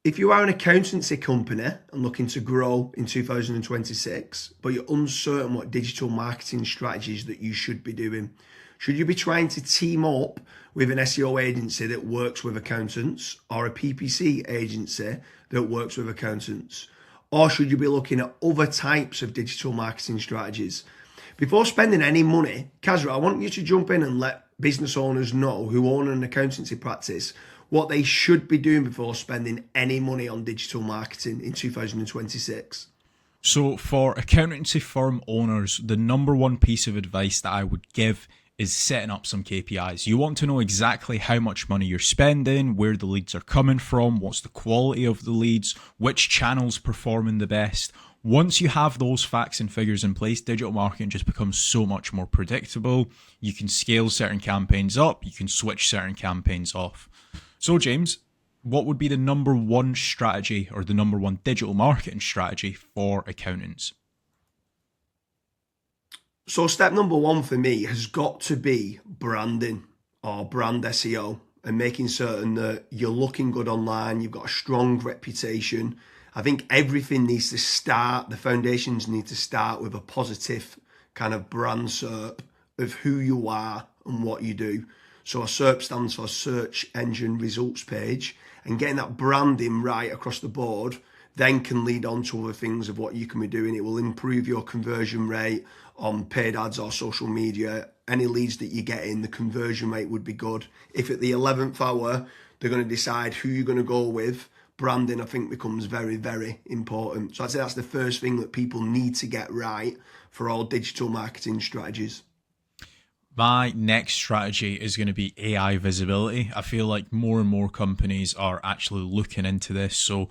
If you are an accountancy company and looking to grow in 2026, but you're uncertain what digital marketing strategies that you should be doing, should you be trying to team up with an SEO agency that works with accountants or a PPC agency that works with accountants? Or should you be looking at other types of digital marketing strategies? Before spending any money, Kasra, I want you to jump in and let business owners know who own an accountancy practice what they should be doing before spending any money on digital marketing in 2026. So for accountancy firm owners, the number one piece of advice that I would give is setting up some KPIs. You want to know exactly how much money you're spending, where the leads are coming from, what's the quality of the leads, which channel's performing the best. Once you have those facts and figures in place, digital marketing just becomes so much more predictable. You can scale certain campaigns up, you can switch certain campaigns off. So James, what would be the number one strategy or the number one digital marketing strategy for accountants? So step number one for me has got to be branding or brand SEO and making certain that you're looking good online, you've got a strong reputation. I think everything needs to start, the foundations need to start with a positive kind of brand SERP of who you are and what you do. So a SERP stands for Search Engine Results Page, and getting that branding right across the board then can lead on to other things of what you can be doing. It will improve your conversion rate on paid ads or social media. Any leads that you get in, the conversion rate would be good. If at the 11th hour, they're going to decide who you're going to go with, branding, I think, becomes very, very important. So I'd say that's the first thing that people need to get right for all digital marketing strategies. My next strategy is going to be AI visibility. I feel like more and more companies are actually looking into this. So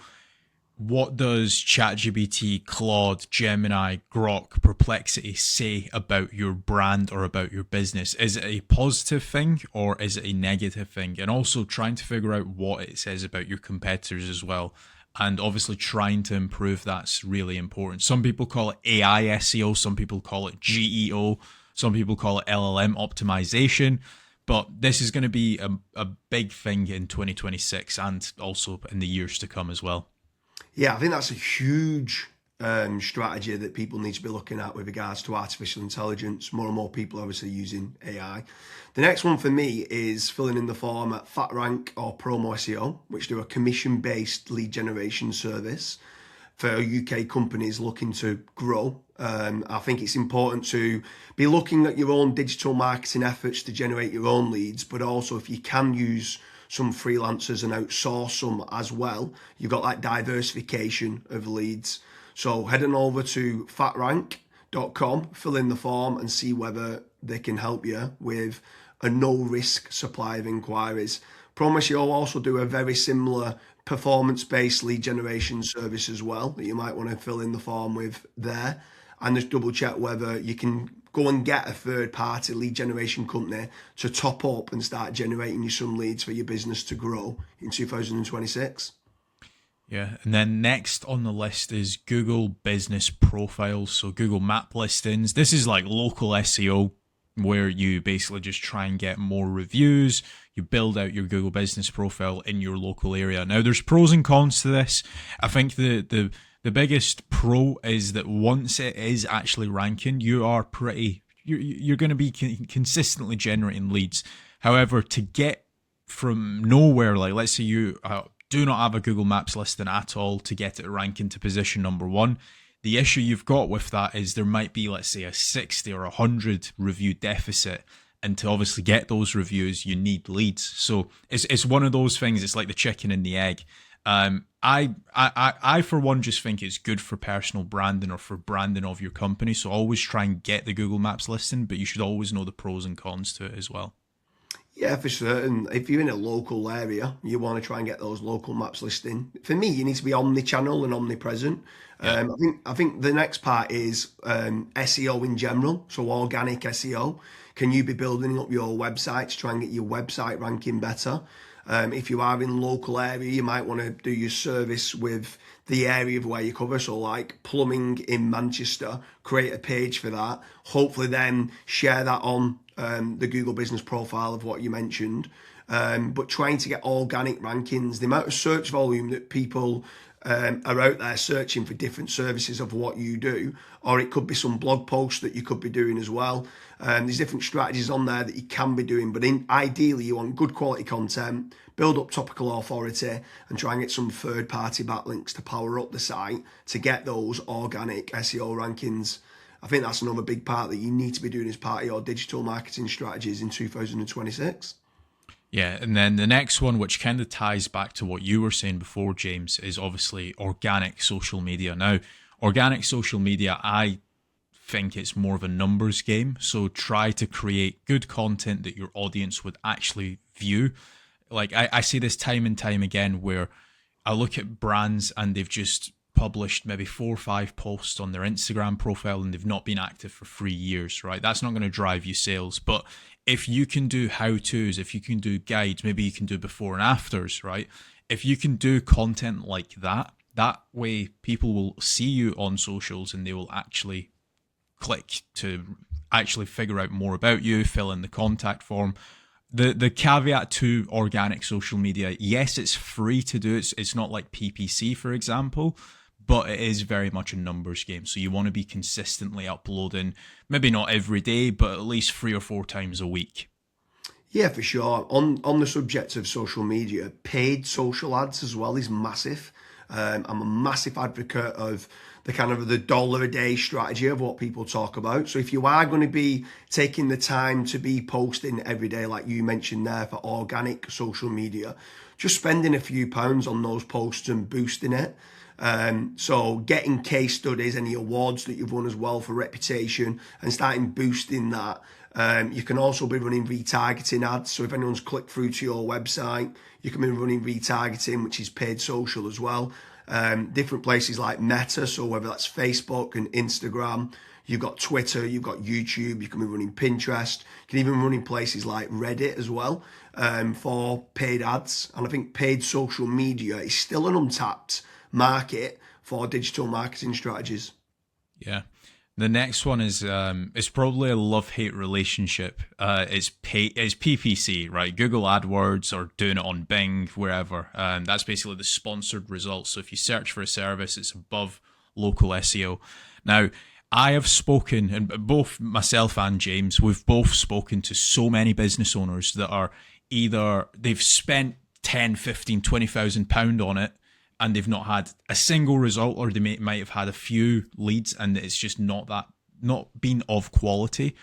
what does ChatGPT, Claude, Gemini, Grok, Perplexity say about your brand or about your business? Is it a positive thing or is it a negative thing? And also trying to figure out what it says about your competitors as well. And obviously trying to improve that's really important. Some people call it AI SEO, some people call it GEO, some people call it LLM optimization. But this is going to be a big thing in 2026 and also in the years to come as well. Yeah, I think that's a huge strategy that people need to be looking at with regards to artificial intelligence. More and more people are obviously using AI. The next one for me is filling in the form at FatRank or Promo SEO, which do a commission-based lead generation service for UK companies looking to grow. I think it's important to be looking at your own digital marketing efforts to generate your own leads, but also if you can use some freelancers and outsource some as well, you've got that diversification of leads. So head on over to fatrank.com, fill in the form and see whether they can help you with a no-risk supply of inquiries. Promise you'll also do a very similar performance-based lead generation service as well that you might want to fill in the form with there, and just double check whether you can go and get a third-party lead generation company to top up and start generating you some leads for your business to grow in 2026. Yeah, and then next on the list is Google Business Profiles, so Google Map listings. This is like local SEO where you basically just try and get more reviews. You build out your Google Business Profile in your local area. Now, there's pros and cons to this. I think the biggest pro is that once it is actually ranking, you're going to be consistently generating leads. However, to get from nowhere, like let's say you do not have a Google Maps listing at all, to get it ranking to position number one, the issue you've got with that is there might be, let's say, a 60 or 100 review deficit. And to obviously get those reviews, you need leads. So it's one of those things. It's like the chicken and the egg. I for one just think it's good for personal branding or for branding of your company. So always try and get the Google Maps listing, but you should always know the pros and cons to it as well. Yeah, for certain. If you're in a local area, you want to try and get those local maps listing. For me, you need to be omni-channel and omnipresent. Yeah. I think the next part is SEO in general, so organic SEO. Can you be building up your website to try and get your website ranking better? If you are in local area, you might want to do your service with the area of where you cover. So like plumbing in Manchester, create a page for that. Hopefully then share that on the Google Business Profile of what you mentioned. but trying to get organic rankings, the amount of search volume that people are out there searching for different services of what you do, or it could be some blog posts that you could be doing as well. There's different strategies on there that you can be doing, but ideally you want good quality content, build up topical authority, and try and get some third-party backlinks to power up the site to get those organic SEO rankings. I think that's another big part that you need to be doing as part of your digital marketing strategies in 2026. Yeah, and then the next one, which kind of ties back to what you were saying before, James, is obviously organic social media. Now, organic social media, I think it's more of a numbers game. So try to create good content that your audience would actually view. Like I see this time and time again where I look at brands and they've just published maybe 4 or 5 posts on their Instagram profile and they've not been active for 3 years, right? That's not going to drive you sales. But if you can do how-tos, if you can do guides, maybe you can do before and afters, right? If you can do content like that, that way people will see you on socials and they will actually click to actually figure out more about you, fill in the contact form. The caveat to organic social media, yes, it's free to do. It's not like PPC, for example, but it is very much a numbers game. So you want to be consistently uploading, maybe not every day, but at least 3 or 4 times a week. Yeah, for sure. On the subject of social media, paid social ads as well is massive. I'm a massive advocate of the kind of the dollar a day strategy of what people talk about. So if you are going to be taking the time to be posting every day, like you mentioned there, for organic social media, just spending a few pounds on those posts and boosting it. So getting case studies, any awards that you've won as well for reputation, and starting boosting that. You can also be running retargeting ads. So if anyone's clicked through to your website, you can be running retargeting, which is paid social as well. Different places like Meta, so whether that's Facebook and Instagram, you've got Twitter, you've got YouTube, you can be running Pinterest, you can even run in places like Reddit as well, for paid ads. And I think paid social media is still an untapped market for digital marketing strategies. Yeah. The next one is it's probably a love-hate relationship. It's PPC, right? Google AdWords or doing it on Bing, wherever. That's basically the sponsored results. So if you search for a service, it's above local SEO. Now, I have spoken, and both myself and James, we've both spoken to so many business owners that are either they've spent 10, 15, 20,000 pound on it, and they've not had a single result, or they might have had a few leads and it's just not been of quality.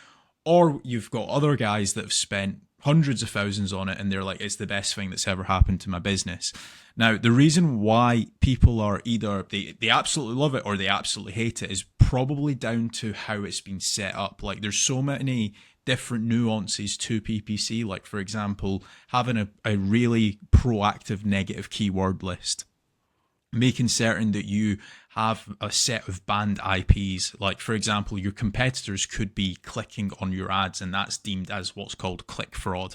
Or you've got other guys that have spent hundreds of thousands on it and they're like, it's the best thing that's ever happened to my business. Now, the reason why people are either they absolutely love it or they absolutely hate it is probably down to how it's been set up. Like there's so many different nuances to PPC. Like for example, having a really proactive negative keyword list, making certain that you have a set of banned IPs. Like, for example, your competitors could be clicking on your ads, and that's deemed as what's called click fraud.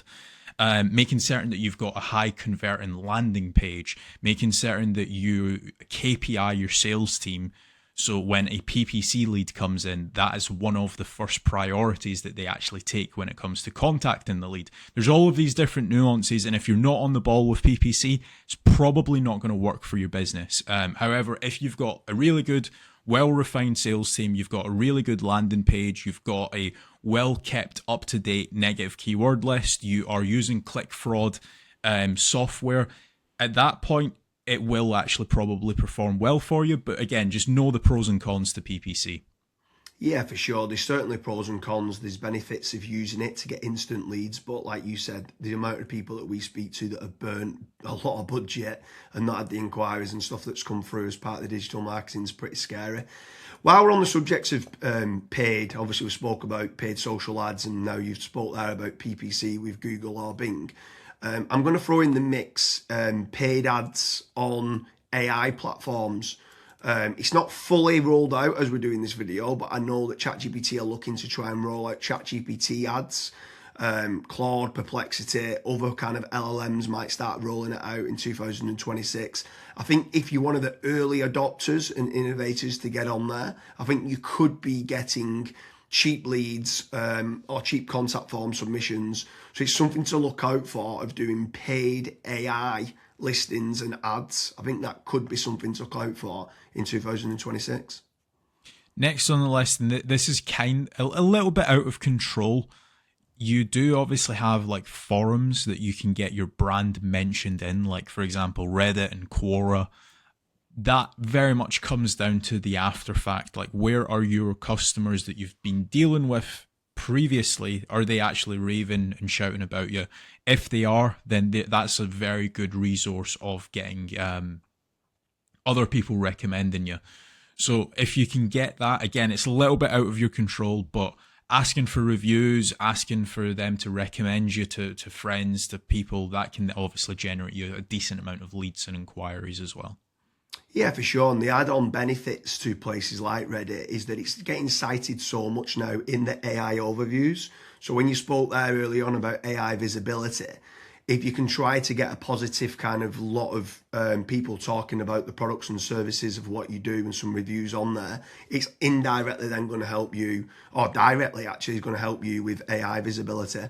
Making certain that you've got a high converting landing page, making certain that you KPI your sales team. So when a PPC lead comes in, that is one of the first priorities that they actually take when it comes to contacting the lead. There's all of these different nuances, and if you're not on the ball with PPC, it's probably not going to work for your business. However, if you've got a really good, well-refined sales team, you've got a really good landing page, you've got a well-kept, up-to-date negative keyword list, you are using click fraud software, at that point, it will actually probably perform well for you. But again, just know the pros and cons to PPC. Yeah, for sure. There's certainly pros and cons. There's benefits of using it to get instant leads. But like you said, the amount of people that we speak to that have burnt a lot of budget and not had the inquiries and stuff that's come through as part of the digital marketing is pretty scary. While we're on the subject of paid, obviously we spoke about paid social ads, and now you've spoke there about PPC with Google or Bing. I'm going to throw in the mix paid ads on AI platforms. It's not fully rolled out as we're doing this video, but I know that ChatGPT are looking to try and roll out ChatGPT ads. Claude, Perplexity, other kind of LLMs might start rolling it out in 2026. I think if you're one of the early adopters and innovators to get on there, I think you could be getting cheap leads or cheap contact form submissions. So it's something to look out for of doing paid AI listings and ads. I think that could be something to look out for in 2026. Next on the list, and this is a little bit out of control. You do obviously have like forums that you can get your brand mentioned in, like for example, Reddit and Quora. That very much comes down to the after fact. Like, where are your customers that you've been dealing with previously? Are they actually raving and shouting about you? If they are, then that's a very good resource of getting other people recommending you. So if you can get that, again, it's a little bit out of your control, but asking for reviews, asking for them to recommend you to friends, to people, that can obviously generate you a decent amount of leads and inquiries as well. Yeah, for sure. And the add-on benefits to places like Reddit is that it's getting cited so much now in the AI overviews. So when you spoke there early on about AI visibility, if you can try to get a positive kind of lot of people talking about the products and services of what you do and some reviews on there, it's indirectly then going to help you, or directly actually is going to help you with AI visibility.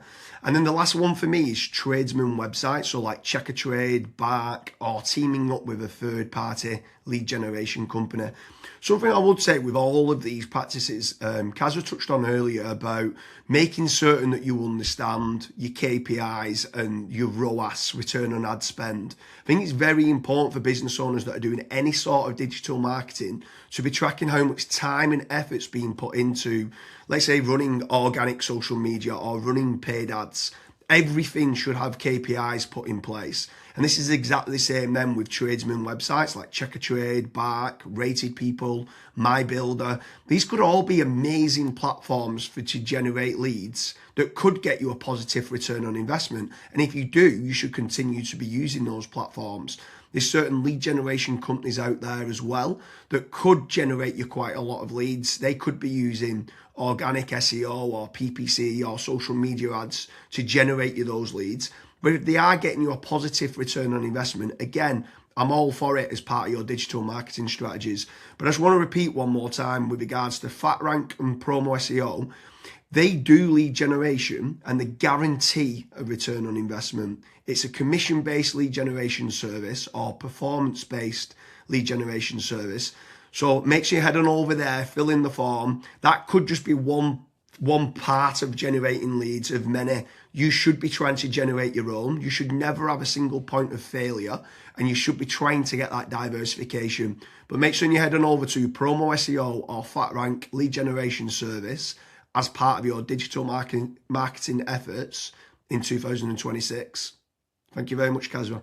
And then the last one for me is tradesman websites. So like Check a Trade, Bark, or teaming up with a third party lead generation company. Something I would say with all of these practices, Kasra touched on earlier about making certain that you understand your KPIs and your ROAS, return on ad spend. I think it's very important for business owners that are doing any sort of digital marketing to be tracking how much time and effort's being put into, let's say, running organic social media or running paid ads. Everything should have KPIs put in place. And this is exactly the same then with tradesman websites like Check a Trade, Bark, Rated People, My Builder. These could all be amazing platforms to generate leads that could get you a positive return on investment. And if you do, you should continue to be using those platforms. There's certain lead generation companies out there as well that could generate you quite a lot of leads. They could be using organic SEO or PPC or social media ads to generate you those leads. But if they are getting you a positive return on investment, again, I'm all for it as part of your digital marketing strategies. But I just want to repeat one more time with regards to FatRank and Promo SEO. They do lead generation and they guarantee a return on investment. It's a commission-based lead generation service or performance-based lead generation service. So make sure you head on over there, fill in the form. That could just be one part of generating leads of many. You should be trying to generate your own. You should never have a single point of failure, and you should be trying to get that diversification. But make sure you head on over to Promo SEO or FatRank lead generation service as part of your digital marketing efforts in 2026. Thank you very much, Kasra.